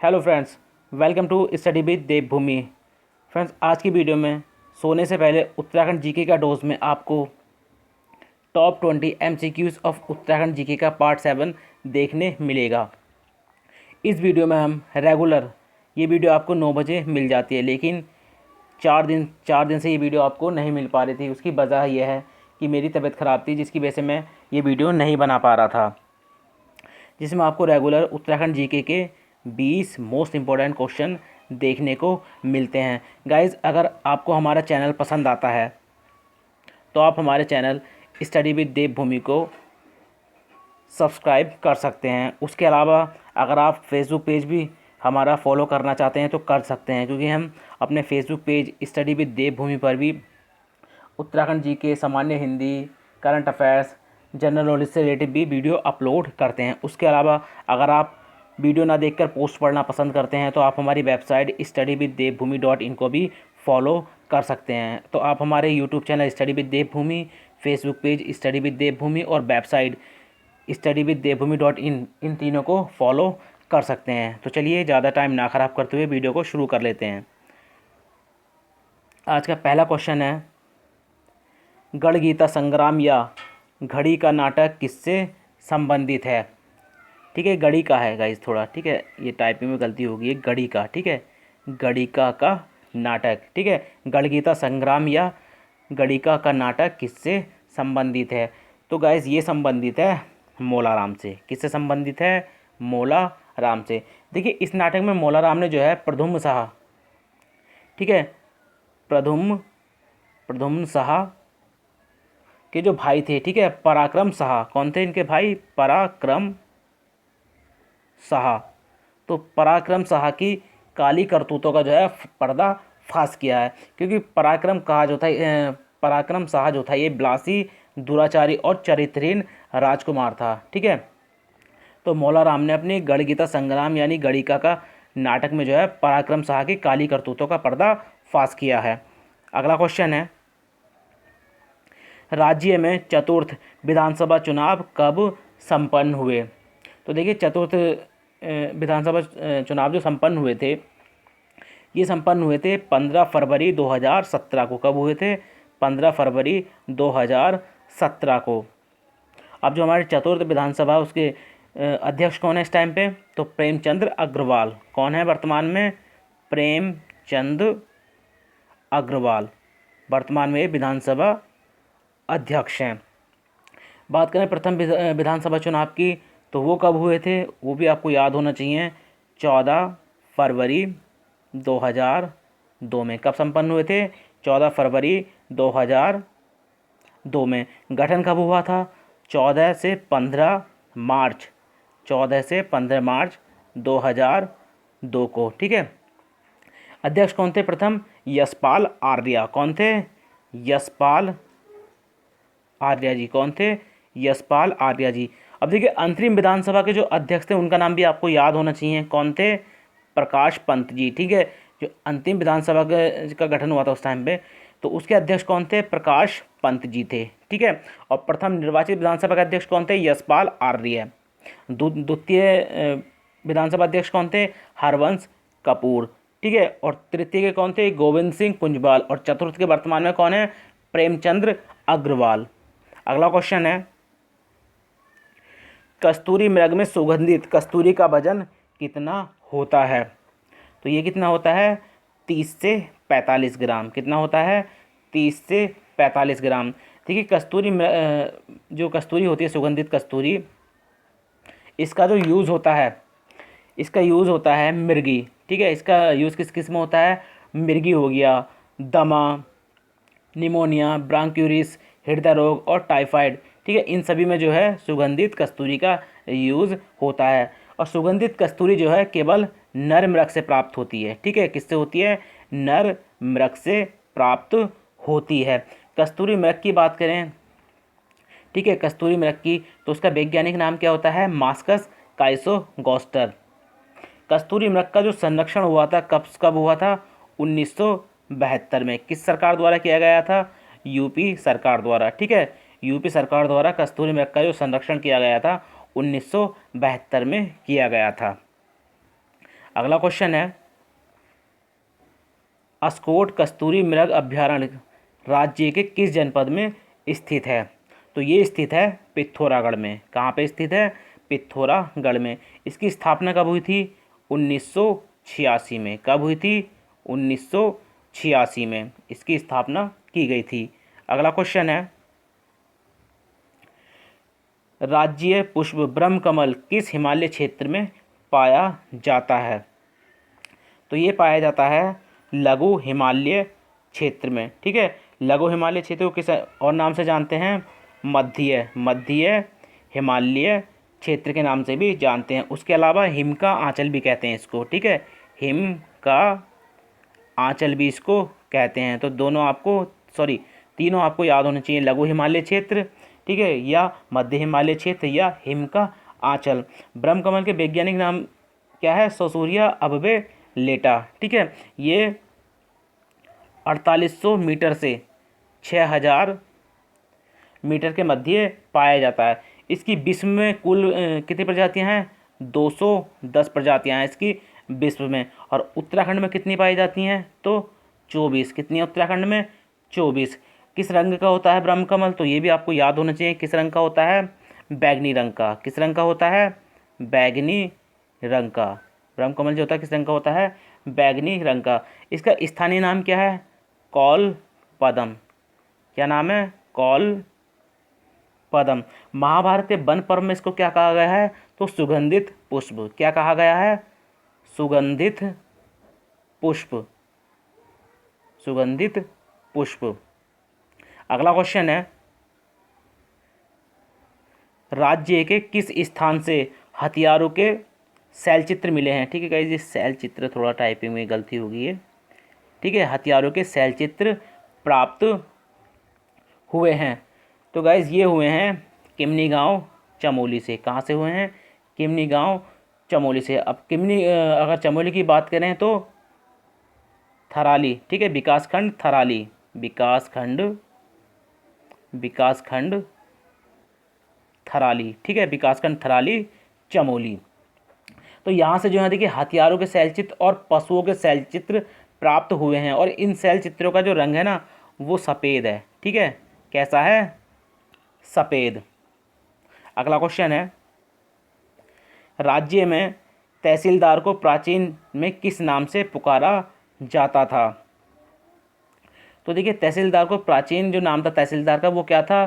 Hello friends, welcome to study with Devbhoomi. Friends, आज की video में सोने से पहले उत्तराखंड जीके का डोज में आपको top 20 MCQs of Uttarakhand GK का पार्ट 7 देखने मिलेगा। इस वीडियो में हम रेगुलर ये वीडियो आपको 9 बजे मिल जाती है, लेकिन चार दिन से ये वीडियो आपको नहीं मिल पा रही थी। उसकी वजह यह है कि मेरी तबीयत ख़राब थी, जिसकी वजह से मैं ये वीडियो नहीं बना पा रहा था, जिसमें आपको रेगुलर उत्तराखंड जीके के 20 मोस्ट इम्पोर्टेंट क्वेश्चन देखने को मिलते हैं। गाइज़, अगर आपको हमारा चैनल पसंद आता है तो आप हमारे चैनल स्टडी विद देवभूमि को सब्सक्राइब कर सकते हैं। उसके अलावा अगर आप फेसबुक पेज भी हमारा फॉलो करना चाहते हैं तो कर सकते हैं, क्योंकि हम अपने फेसबुक पेज स्टडी विद देवभूमि पर भी उत्तराखंड जीके, सामान्य Hindi, current affairs, general knowledge से रिलेटेड भी वीडियो अपलोड करते हैं। उसके अलावा अगर आप वीडियो ना देखकर पोस्ट पढ़ना पसंद करते हैं तो आप हमारी वेबसाइट studyviddevbhumi.in को भी फॉलो कर सकते हैं। तो आप हमारे YouTube channel study with Devbhumi, Facebook page study with Devbhumi और वेबसाइट studyviddevbhumi.in, इन तीनों को फॉलो कर सकते हैं। तो चलिए, ज़्यादा टाइम ना ख़राब करते हुए वीडियो को शुरू कर लेते हैं। आज का पहला क्वेश्चन है, गढ़गीता संग्राम या घड़ी का नाटक किससे संबंधित है? ठीक है, गढ़ी का है गाइस, थोड़ा ठीक है, ये टाइपिंग में गलती होगी, ये गढ़ी का, ठीक है, गढ़िका का नाटक, ठीक है। गढ़गीता संग्राम या गढ़िका का नाटक किससे संबंधित है? तो गाइस, ये संबंधित है मोलाराम से। किससे संबंधित है? मोलाराम से। देखिए, इस नाटक में मोलाराम ने जो है प्रद्युम्न शाह, ठीक है, प्रद्युम्न शाह के जो भाई थे, ठीक है, पराक्रम शाह। कौन थे इनके भाई? पराक्रम शाह। तो पराक्रम शाह की काली करतूतों का जो है पर्दा फाश किया है, क्योंकि पराक्रम शाह जो था ये ब्लासी, दुराचारी और चरित्रहीन राजकुमार था, ठीक है। तो मौलाराम ने अपनी गढ़गीता संग्राम यानी गढ़िका का नाटक में जो है पराक्रम शाह की काली करतूतों का पर्दा फाश किया है। अगला क्वेश्चन है, राज्य में चतुर्थ विधानसभा चुनाव कब संपन्न हुए? तो देखिए, चतुर्थ विधानसभा चुनाव जो संपन्न हुए थे, ये संपन्न हुए थे 15 फरवरी 2017 को। कब हुए थे? 15 फरवरी 2017 को। अब जो हमारे चतुर्थ विधानसभा, उसके अध्यक्ष कौन है इस टाइम पे? तो प्रेमचंद अग्रवाल। कौन है वर्तमान में? प्रेमचंद अग्रवाल वर्तमान में विधानसभा अध्यक्ष हैं। बात करें प्रथम विधानसभा चुनाव की, तो वो कब हुए थे? वो भी आपको याद होना चाहिए, 14 फरवरी 2002 में। कब संपन्न हुए थे? 14 फरवरी 2002 में। गठन कब हुआ था? 14 से 15 मार्च 2002 को, ठीक है। अध्यक्ष कौन थे प्रथम? यशपाल आर्या। कौन थे? यशपाल आर्या जी। कौन थे? यशपाल आर्या जी। अब देखिए, अंतरिम विधानसभा के जो अध्यक्ष थे उनका नाम भी आपको याद होना चाहिए। कौन थे? प्रकाश पंत जी, ठीक है। जो अंतिम विधानसभा का गठन हुआ था उस टाइम पे, तो उसके अध्यक्ष कौन थे? प्रकाश पंत जी थे, ठीक है। और प्रथम निर्वाचित विधानसभा के अध्यक्ष कौन थे? यशपाल आर्य। द्वितीय विधानसभा अध्यक्ष कौन थे? हरवंश कपूर, ठीक है। और तृतीय के कौन थे? गोविंद सिंह कुंजवाल। और चतुर्थ के वर्तमान में कौन है? प्रेमचंद्र अग्रवाल। अगला क्वेश्चन है, कस्तूरी मृग में सुगंधित कस्तूरी का वजन कितना होता है? तो ये कितना होता है? 30 से 45 ग्राम। कितना होता है? 30 से 45 ग्राम। देखिए, जो कस्तूरी होती है, सुगंधित कस्तूरी, इसका जो यूज़ होता है, इसका यूज़ होता है मिर्गी, ठीक है। इसका यूज़ किस किस में होता है? मिर्गी हो गया, दमा, निमोनिया, ब्रांक्यूरिस, हृदय रोग और टाइफाइड, ठीक है। इन सभी में जो है सुगंधित कस्तूरी का यूज़ होता है। और सुगंधित कस्तूरी जो है केवल नर मृग से प्राप्त होती है, ठीक है। किससे होती है? नर मृग से प्राप्त होती है। कस्तूरी मृग की बात करें, ठीक है, कस्तूरी मृग की, तो उसका वैज्ञानिक नाम क्या होता है? मास्कस काइसोगोस्टर। कस्तूरी मृग का जो संरक्षण हुआ था, कब हुआ था? 1972 में। किस सरकार द्वारा किया गया था? यूपी सरकार द्वारा, ठीक है। यूपी सरकार द्वारा कस्तूरी मृग का जो संरक्षण किया गया था 1972 में किया गया था। अगला क्वेश्चन है, अस्कोट कस्तूरी मृग अभ्यारण्य राज्य के किस जनपद में स्थित है? तो ये स्थित है पिथौरागढ़ में। कहाँ पे स्थित है? पिथौरागढ़ में। इसकी स्थापना कब हुई थी? 1986 में। कब हुई थी? 1986 में इसकी स्थापना की गई थी। अगला क्वेश्चन है, राज्य पुष्प ब्रह्मकमल किस हिमालय क्षेत्र में पाया जाता है? तो ये पाया जाता है लघु हिमालय क्षेत्र में। ठीक है, लघु हिमालय क्षेत्र को किस और नाम से जानते हैं? मध्य हिमालय क्षेत्र के नाम से भी जानते हैं। उसके अलावा हिम का आंचल भी कहते हैं इसको। ठीक है, हिम का आंचल भी इसको कहते हैं। तो तीनों आपको याद होने चाहिए, लघु हिमालय क्षेत्र, ठीक है, या मध्य हिमालय क्षेत्र, या हिम का आंचल। ब्रह्मकमल के वैज्ञानिक नाम क्या है? सोसूरिया अबबे लेटा। ठीक है, ये 4800 मीटर से 6000 मीटर के मध्य पाया जाता है। इसकी विश्व में कुल कितनी प्रजातियां हैं? 210 प्रजातियां हैं इसकी विश्व में। और उत्तराखंड में कितनी पाई जाती हैं? तो 24। कितनी है उत्तराखंड में? 24। किस रंग का होता है ब्रह्मकमल? तो ये भी आपको याद होना चाहिए। किस रंग का होता है? बैगनी रंग का। किस रंग का होता है? बैगनी रंग का। ब्रह्मकमल जो होता है किस रंग का होता है? बैगनी रंग का। इसका स्थानीय नाम क्या है? कौल पदम। क्या नाम है? कौल पदम। महाभारत के वन पर्व में इसको क्या कहा गया है? तो सुगंधित पुष्प। क्या कहा गया है? सुगंधित पुष्प। सुगंधित पुष्प। अगला क्वेश्चन है, राज्य के किस स्थान से हथियारों के शैल चित्र मिले हैं? ठीक है गाइस, ये शैल चित्र थोड़ा टाइपिंग में गलती हो गई है। ठीक है, हथियारों के शैल चित्र प्राप्त हुए हैं। तो गाइस ये हुए हैं किमनी गांव चमोली से। कहाँ से हुए हैं? किमनी गांव चमोली से। अब अगर चमोली की बात करें तो थराली। ठीक है, विकासखंड थराली। विकासखंड थराली। ठीक है, विकासखंड थराली चमोली। तो यहाँ से जो है देखिए हथियारों के शैल चित्र और पशुओं के शैल चित्र प्राप्त हुए हैं। और इन शैल चित्रों का जो रंग है ना वो सफ़ेद है। ठीक है, कैसा है? सफ़ेद। अगला क्वेश्चन है, राज्य में तहसीलदार को प्राचीन में किस नाम से पुकारा जाता था? तो देखिए तहसीलदार को प्राचीन जो नाम था तहसीलदार का वो क्या था?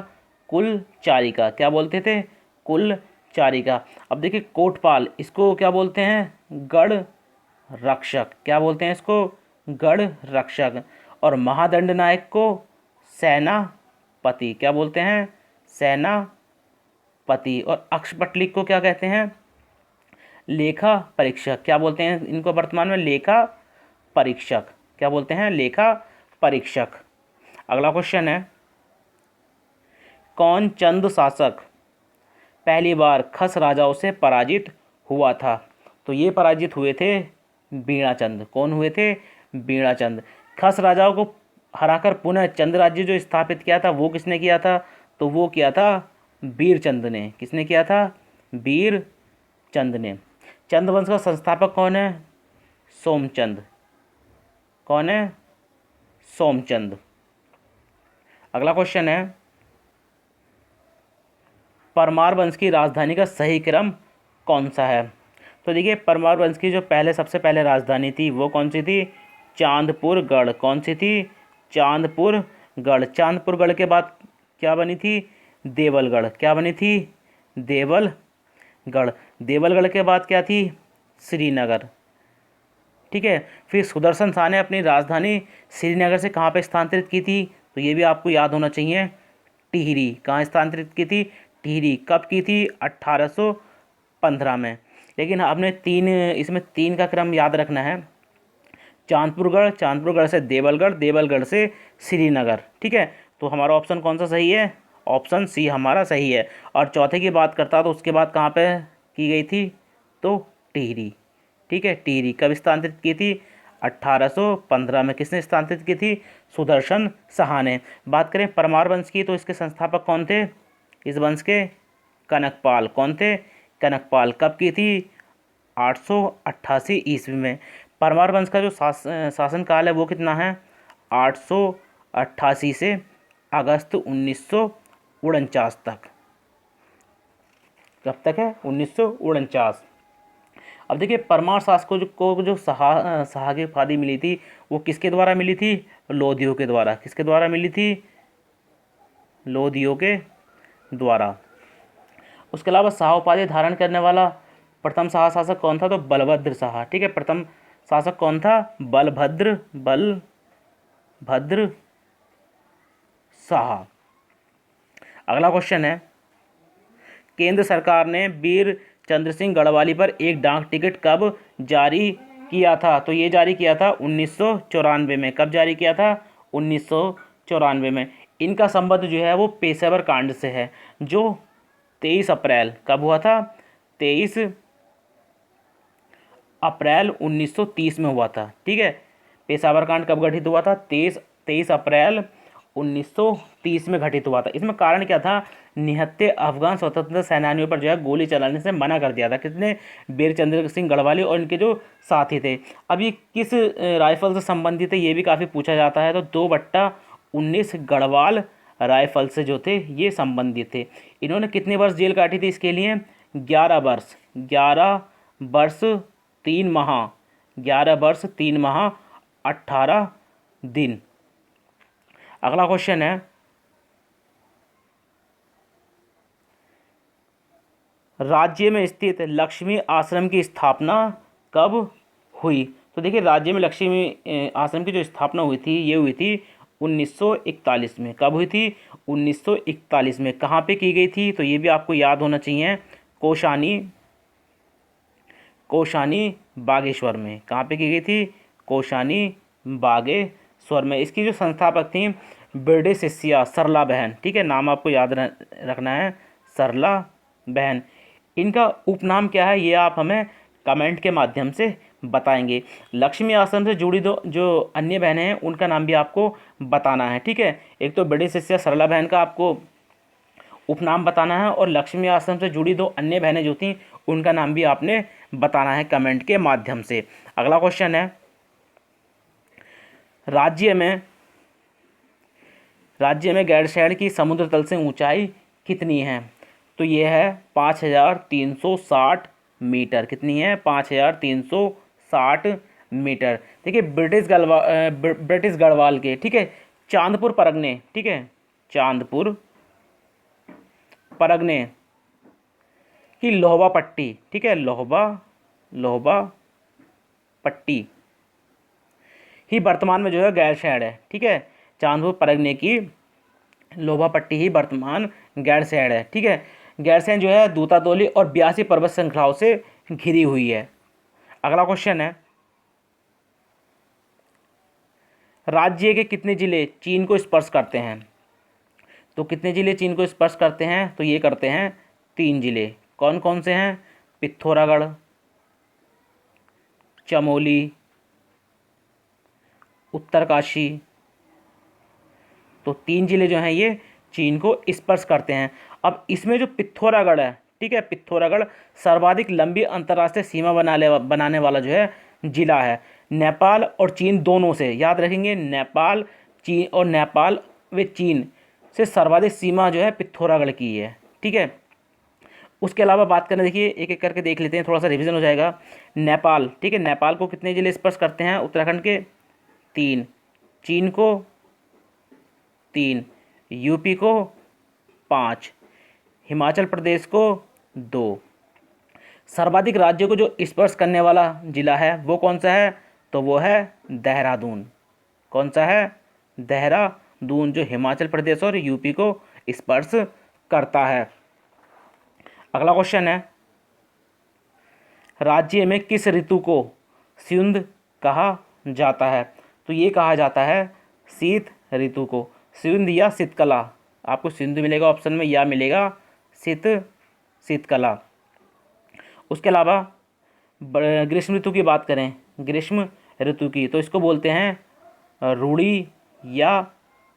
कुलचारिका। क्या बोलते थे? कुलचारिका। अब देखिए कोटपाल, इसको क्या बोलते हैं? गढ़ रक्षक। क्या बोलते हैं इसको? गढ़ रक्षक। और महादंड नायक को सेनापति। क्या बोलते हैं? सेनापति। और अक्षपटलिक को क्या कहते हैं? लेखा परीक्षक। क्या बोलते हैं इनको वर्तमान में? लेखा परीक्षक। क्या बोलते हैं? लेखा परीक्षक। अगला क्वेश्चन है, कौन चंद शासक पहली बार खस राजाओं से पराजित हुआ था? तो ये पराजित हुए थे बीणाचंद। कौन हुए थे? बीणाचंद। खस राजाओं को हराकर पुनः चंद राज्य जो स्थापित किया था वो किसने किया था? तो वो किया था वीरचंद ने। किसने किया था? वीरचंद ने। चंद वंश का संस्थापक कौन है? सोमचंद। कौन है? सोमचंद। अगला क्वेश्चन है, परमार वंश की राजधानी का सही क्रम कौन सा है? तो देखिए परमार वंश की जो सबसे पहले राजधानी थी वो कौन सी थी? चांदपुरगढ़। कौन सी थी? चांदपुरगढ़। चांदपुरगढ़ के बाद क्या बनी थी? देवलगढ़। क्या बनी थी? देवलगढ़। देवलगढ़ के बाद क्या थी? श्रीनगर। ठीक है, फिर सुदर्शन शाह ने अपनी राजधानी श्रीनगर से कहाँ पे स्थानांतरित की थी? तो ये भी आपको याद होना चाहिए, टिहरी। कहाँ स्थानांतरित की थी? टिहरी। कब की थी? 1815 में। लेकिन आपने इसमें तीन का क्रम याद रखना है। चांदपुरगढ़, चांदपुरगढ़ से देवलगढ़, देवलगढ़ से श्रीनगर। ठीक है, तो हमारा ऑप्शन कौन सा सही है? ऑप्शन सी हमारा सही है। और चौथे की बात करता तो उसके बाद कहाँ पे की गई थी? तो टिहरी। ठीक है, टिहरी कब स्थानांतरित की थी? 1815 में। किसने स्थानांतरित की थी? सुदर्शन शाह ने। बात करें परमार वंश की तो इसके संस्थापक कौन थे इस वंश के? कनकपाल। कौन थे? कनकपाल। कब की थी? 888 ईस्वी में। परमार वंश का जो शासन काल है वो कितना है, 888 से अगस्त 1949 तक। कब तक है, 1949। अब देखिए परमार शासकों को जो सहागे उपाधि मिली थी वो किसके द्वारा मिली थी, लोधियों के द्वारा। किसके द्वारा मिली थी, लोधियों के द्वारा। उसके अलावा शाह उपाधि धारण करने वाला प्रथम शाह शासक कौन था, तो बलभद्र शाह। ठीक है, प्रथम शासक कौन था, बलभद्र शाह। अगला क्वेश्चन है, केंद्र सरकार ने वीर चंद्र सिंह गढ़वाली पर एक डाक टिकट कब जारी किया था, तो ये जारी किया था 1994 में। कब जारी किया था, 1994 में। इनका संबंध जो है वो पेशावर कांड से है, जो 23 अप्रैल कब हुआ था, 23 अप्रैल 1930 में हुआ था। ठीक है, पेशावर कांड कब घटित हुआ था, 23 अप्रैल 1930 में घटित हुआ था। इसमें कारण क्या था, निहत्थे अफगान स्वतंत्रता सेनानियों पर जो है गोली चलाने से मना कर दिया था। किसने, वीरचंद्र सिंह गढ़वाली और इनके जो साथी थे। अब ये किस राइफल से संबंधित है ये भी काफ़ी पूछा जाता है, तो 2/19 गढ़वाल राइफल से जो थे ये संबंधित थे। इन्होंने कितने वर्ष जेल काटी थी इसके लिए, 11 वर्ष, 11 वर्ष 3 माह, 11 वर्ष 3 माह 18 दिन। अगला क्वेश्चन है, राज्य में स्थित लक्ष्मी आश्रम की स्थापना कब हुई, तो देखिए राज्य में लक्ष्मी आश्रम की जो स्थापना हुई थी ये हुई थी 1941 में। कब हुई थी, 1941 में। कहाँ पे की गई थी, तो ये भी आपको याद होना चाहिए, कौशानी बागेश्वर में। कहाँ पे की गई थी, कौशानी बागेश्वर में। इसकी जो संस्थापक थी बिरडे शिष्या सरला बहन। ठीक है, नाम आपको याद रखना है, सरला बहन। इनका उपनाम क्या है ये आप हमें कमेंट के माध्यम से बताएंगे। लक्ष्मी आश्रम से जुड़ी दो जो अन्य बहनें हैं उनका नाम भी आपको बताना है। ठीक है, एक तो बिरडे शिष्या सरला बहन का आपको उपनाम बताना है, और लक्ष्मी आश्रम से जुड़ी 2 अन्य बहनें जो थीं उनका नाम भी आपने बताना है कमेंट के माध्यम से। अगला क्वेश्चन है, राज्य में गैरसैंण की समुद्र तल से ऊंचाई कितनी है, तो ये है 5360 मीटर। कितनी है, 5360 मीटर। देखिए ब्रिटिश गढ़वाल के, ठीक है, चांदपुर परगने, ठीक है, चांदपुर परगने की लोहबा पट्टी, ठीक है, लोहबा पट्टी ही वर्तमान में जो है गैरसैंण है। ठीक है, चांदपुर परगने की लोहबा पट्टी ही वर्तमान गैरसैंण है। ठीक है, गैरसैंण जो है दूतातोली और 82 पर्वत श्रृंखलाओं से घिरी हुई है। अगला क्वेश्चन है, राज्य के कितने जिले चीन को स्पर्श करते हैं, तो कितने जिले चीन को स्पर्श करते हैं, तो ये करते हैं 3 जिले। कौन कौन से हैं, पिथौरागढ़, चमोली, उत्तरकाशी। तो 3 जिले जो हैं ये चीन को स्पर्श करते हैं। अब इसमें जो पिथौरागढ़ है, ठीक है, पिथौरागढ़ सर्वाधिक लंबी अंतर्राष्ट्रीय सीमा बनाने वाला जो है जिला है। नेपाल और चीन दोनों से, याद रखेंगे, नेपाल व चीन से सर्वाधिक सीमा जो है पिथौरागढ़ की है। ठीक है, उसके अलावा बात करें, देखिए एक एक करके देख लेते हैं, थोड़ा सा रिवीजन हो जाएगा। नेपाल, ठीक है, नेपाल को कितने जिले स्पर्श करते हैं, उत्तराखंड के 3, चीन को 3, यूपी को 5, हिमाचल प्रदेश को 2। सर्वाधिक राज्यों को जो स्पर्श करने वाला जिला है वो कौन सा है, तो वो है देहरादून। कौन सा है, देहरादून, जो हिमाचल प्रदेश और यूपी को स्पर्श करता है। अगला क्वेश्चन है, राज्य में किस ऋतु को स्युंद कहा जाता है, तो ये कहा जाता है शीत ऋतु को। स्युंद या शीतकला, आपको सिंधु मिलेगा ऑप्शन में, या मिलेगा शीतकला। उसके अलावा ग्रीष्म ऋतु की बात करें, ग्रीष्म ऋतु की, तो इसको बोलते हैं रूढ़ी या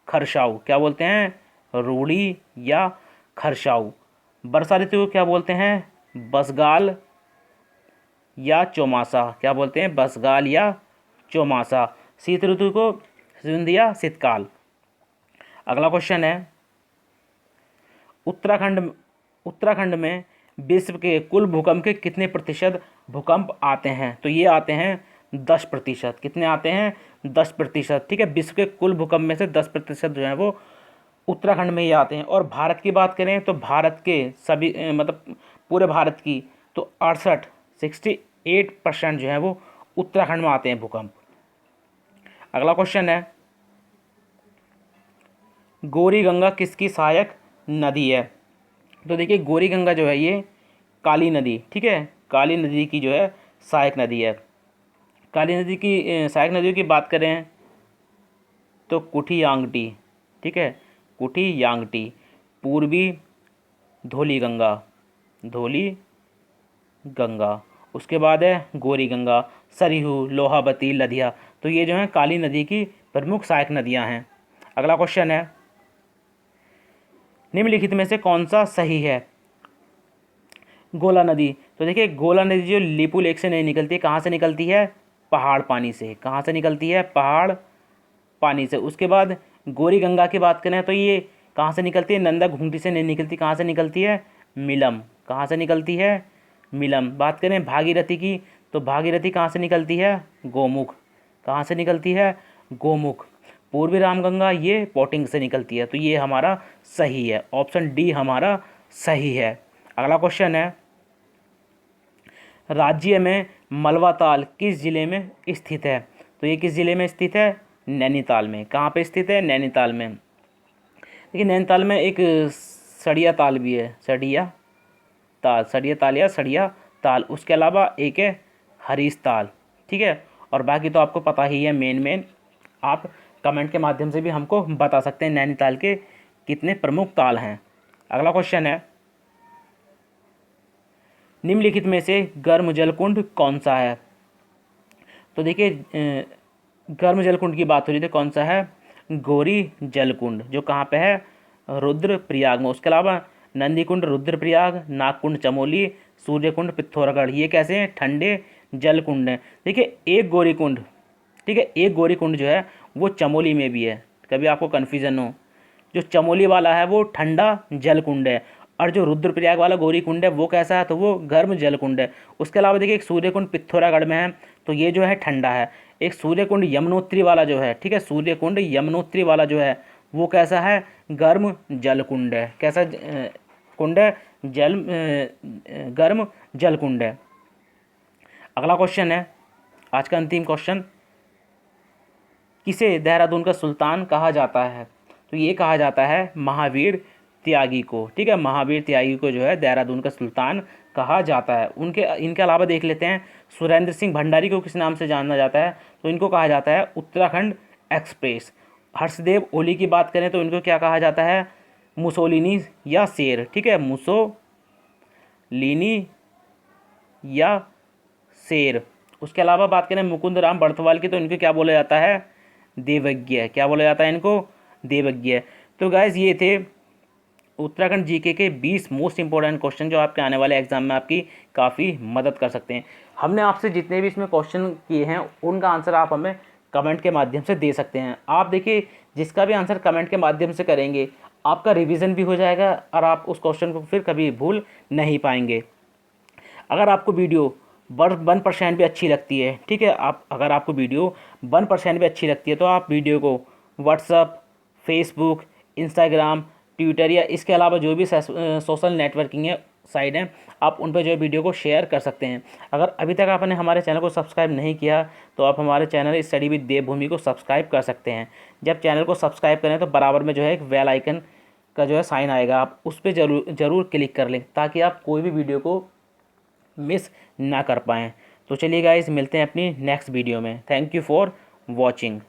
खरसाऊ। क्या बोलते हैं, रूढ़ी या खरसाऊ। वर्षा ऋतु को क्या बोलते हैं, बसगाल या चौमासा, क्या बोलते हैं, बसगाल या चौमासा। शीत ऋतु को शिशुंदी या शीतकाल। अगला क्वेश्चन है, उत्तराखंड में विश्व के कुल भूकंप के कितने प्रतिशत भूकंप आते हैं? तो ये आते हैं 10%। कितने आते हैं? 10%। ठीक है, विश्व के कुल भूकंप में से 10% जो है वो उत्तराखंड में ही आते हैं। और भारत की बात करें तो भारत के सभी मतलब पूरे भारत की तो 68% जो है वो उत्तराखंड में आते हैं भूकंप। अगला क्वेश्चन है, गौरी गंगा किसकी सहायक नदी है? तो देखिए गौरी गंगा जो है ये काली नदी, ठीक है, काली नदी की जो है सहायक नदी है। काली नदी की सहायक नदियों की बात करें तो कुठी यांगटी, ठीक है, कुठी यांगटी, पूर्वी धौली गंगा, उसके बाद है गौरी गंगा, सरयू, लोहावती, लधिया। तो ये जो है काली नदी की प्रमुख सहायक नदियां हैं। अगला क्वेश्चन है, निम्नलिखित में से कौन सा सही है? गोला नदी। तो देखिए गोला नदी जो लिपू लेक से नहीं निकलती है, कहाँ से निकलती है? पहाड़ पानी से। कहाँ से निकलती है? पहाड़ पानी से। उसके बाद गौरी गंगा की बात करें तो ये कहाँ से निकलती है? नंदा घुंटी से नहीं निकलती। कहाँ से निकलती है? मिलम। कहाँ से निकलती है? मिलम। बात करें भागीरथी की तो भागीरथी कहाँ से निकलती है? गोमुख। कहाँ से निकलती है? गोमुख। पूर्वी रामगंगा ये पोटिंग से निकलती है। तो ये हमारा सही है, ऑप्शन डी हमारा सही है। अगला क्वेश्चन है, राज्य में मलवा ताल किस जिले में स्थित है? तो ये किस जिले में स्थित है? नैनीताल में। कहाँ पे स्थित है? नैनीताल में। देखिए नैनीताल में एक सड़िया ताल भी है, सड़िया ताल या सड़िया ताल। उसके अलावा एक है हरीश ताल, ठीक है। और बाकी तो आपको पता ही है, मेन आप कमेंट के माध्यम से भी हमको बता सकते हैं नैनीताल के कितने प्रमुख ताल हैं। अगला क्वेश्चन है, निम्नलिखित में से गर्म जलकुंड कौन सा है? तो देखिए गर्म जलकुंड की बात हो रही थी, कौन सा है? गौरी जलकुंड, जो कहाँ पे है? रुद्रप्रयाग में। उसके अलावा नंदीकुंड रुद्रप्रयाग, नागकुंड चमोली, सूर्यकुंड पिथौरागढ़। ये कैसे हैं? ठंडे जलकुंड हैं। देखिए एक गौरी कुंड, ठीक है, एक गौरी कुंड जो है वो चमोली में भी है, कभी आपको कन्फ्यूज़न हो। जो चमोली वाला है वो ठंडा जलकुंड है, और जो रुद्रप्रयाग वाला गौरी कुंड है वो कैसा है? तो वो गर्म जलकुंड है। उसके अलावा देखिए एक सूर्यकुंड पिथौरागढ़ में है, तो ये जो है ठंडा है। एक सूर्यकुंड यमुनोत्री वाला जो है, ठीक है, सूर्यकुंड यमुनोत्री वाला जो है वो कैसा है? गर्म जलकुंड है। कैसा कुंड है? गर्म जलकुंड है। अगला क्वेश्चन है, आज का अंतिम क्वेश्चन, किसे देहरादून का सुल्तान कहा जाता है? तो ये कहा जाता है महावीर त्यागी को, ठीक है, महावीर त्यागी को जो है देहरादून का सुल्तान कहा जाता है। इनके अलावा देख लेते हैं, सुरेंद्र सिंह भंडारी को किस नाम से जाना जाता है? तो इनको कहा जाता है उत्तराखंड एक्सप्रेस। हर्षदेव ओली की बात करें तो इनको क्या कहा जाता है? मुसोलिनी या शेर, ठीक है, मुसोलिनी या शेर। उसके अलावा बात करें मुकुंद राम बर्थवाल की तो इनको क्या बोला जाता है? देवज्ञ। क्या बोला जाता है इनको? देवज्ञ। तो गाइज ये थे उत्तराखंड जीके के 20 मोस्ट इंपॉर्टेंट क्वेश्चन जो आपके आने वाले एग्जाम में आपकी काफ़ी मदद कर सकते हैं। हमने आपसे जितने भी इसमें क्वेश्चन किए हैं उनका आंसर आप हमें कमेंट के माध्यम से दे सकते हैं। आप देखिए जिसका भी आंसर कमेंट के माध्यम से करेंगे आपका रिवीजन भी हो जाएगा और आप उस क्वेश्चन को फिर कभी भूल नहीं पाएंगे। अगर आपको वीडियो 1% भी अच्छी लगती है, ठीक है, अगर आपको वीडियो 1% भी अच्छी लगती है तो आप वीडियो को व्हाट्सअप, फेसबुक, इंस्टाग्राम, ट्विटर या इसके अलावा जो भी सोशल नेटवर्किंग है साइट हैं आप उन पर जो है वीडियो को शेयर कर सकते हैं। अगर अभी तक आपने हमारे चैनल को सब्सक्राइब नहीं किया तो आप हमारे चैनल स्टडी विद देवभूमि को सब्सक्राइब कर सकते हैं। जब चैनल को सब्सक्राइब करें तो बराबर में जो है एक बेल आइकन का जो है साइन आएगा, आप उस पर ज़रूर क्लिक कर लें ताकि आप कोई भी वीडियो को मिस ना कर पाएँ। तो चलिए गाइस, मिलते हैं अपनी नेक्स्ट वीडियो में। Thank you for watching.